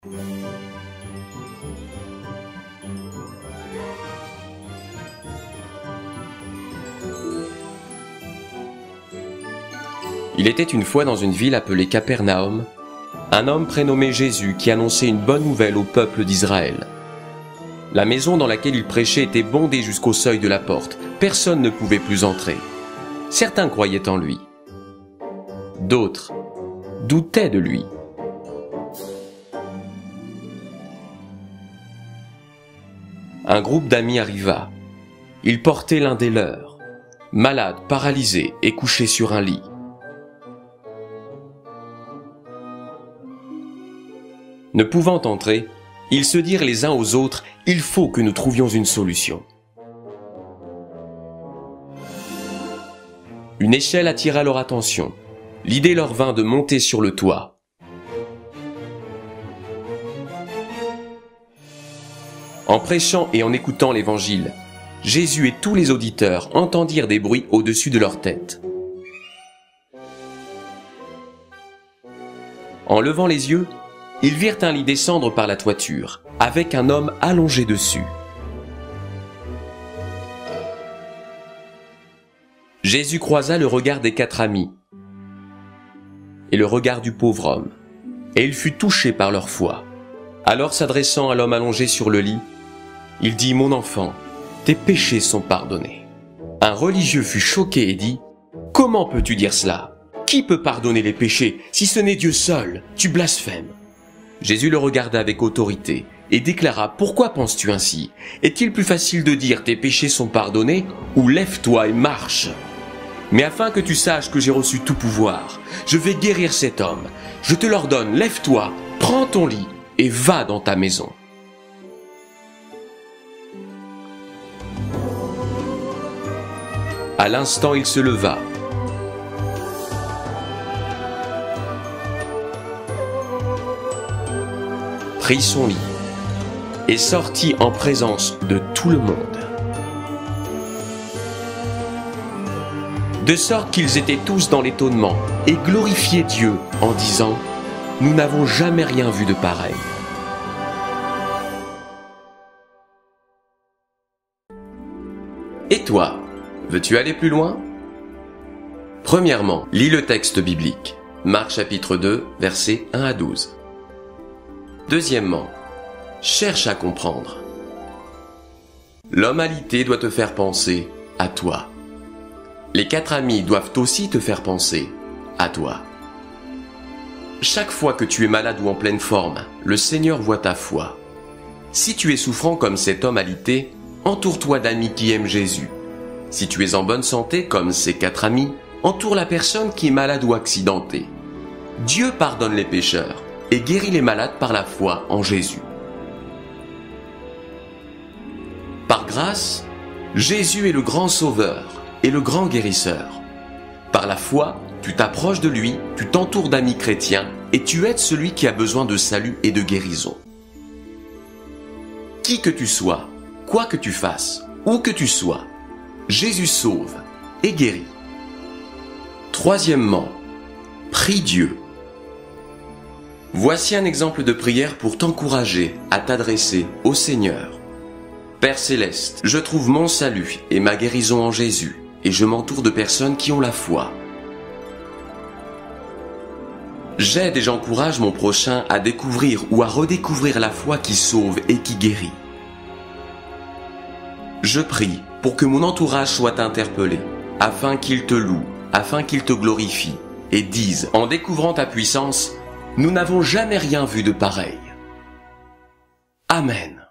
Il était une fois dans une ville appelée Capernaum, un homme prénommé Jésus qui annonçait une bonne nouvelle au peuple d'Israël. La maison dans laquelle il prêchait était bondée jusqu'au seuil de la porte. Personne ne pouvait plus entrer. Certains croyaient en lui. D'autres doutaient de lui. Un groupe d'amis arriva. Ils portaient l'un des leurs, malade, paralysé et couché sur un lit. Ne pouvant entrer, ils se dirent les uns aux autres, « Il faut que nous trouvions une solution. » Une échelle attira leur attention. L'idée leur vint de monter sur le toit. En prêchant et en écoutant l'Évangile, Jésus et tous les auditeurs entendirent des bruits au-dessus de leur tête. En levant les yeux, ils virent un lit descendre par la toiture, avec un homme allongé dessus. Jésus croisa le regard des 4 amis et le regard du pauvre homme, et il fut touché par leur foi. Alors s'adressant à l'homme allongé sur le lit, il dit « Mon enfant, tes péchés sont pardonnés. » Un religieux fut choqué et dit « Comment peux-tu dire cela? Qui peut pardonner les péchés si ce n'est Dieu seul? Tu blasphèmes. » Jésus le regarda avec autorité et déclara « Pourquoi penses-tu ainsi? Est-il plus facile de dire « Tes péchés sont pardonnés » ou « Lève-toi et marche » ? Mais afin que tu saches que j'ai reçu tout pouvoir, je vais guérir cet homme. Je te l'ordonne, lève-toi, prends ton lit et va dans ta maison. » À l'instant, il se leva. Prit son lit et sortit en présence de tout le monde. De sorte qu'ils étaient tous dans l'étonnement et glorifiaient Dieu en disant « Nous n'avons jamais rien vu de pareil. » Et toi, veux-tu aller plus loin? Premièrement, lis le texte biblique. Marc chapitre 2, versets 1 à 12. Deuxièmement, cherche à comprendre. L'homme alité doit te faire penser à toi. Les 4 amis doivent aussi te faire penser à toi. Chaque fois que tu es malade ou en pleine forme, le Seigneur voit ta foi. Si tu es souffrant comme cet homme alité, entoure-toi d'amis qui aiment Jésus. Si tu es en bonne santé comme ces 4 amis, entoure la personne qui est malade ou accidentée. Dieu pardonne les pécheurs et guérit les malades par la foi en Jésus. Par grâce, Jésus est le grand sauveur et le grand guérisseur. Par la foi, tu t'approches de lui, tu t'entoures d'amis chrétiens et tu aides celui qui a besoin de salut et de guérison. Qui que tu sois, quoi que tu fasses, où que tu sois, Jésus sauve et guérit. Troisièmement, prie Dieu. Voici un exemple de prière pour t'encourager à t'adresser au Seigneur. Père céleste, je trouve mon salut et ma guérison en Jésus, et je m'entoure de personnes qui ont la foi. J'aide et j'encourage mon prochain à découvrir ou à redécouvrir la foi qui sauve et qui guérit. Je prie pour que mon entourage soit interpellé, afin qu'il te loue, afin qu'il te glorifie, et dise, en découvrant ta puissance, « Nous n'avons jamais rien vu de pareil. » Amen.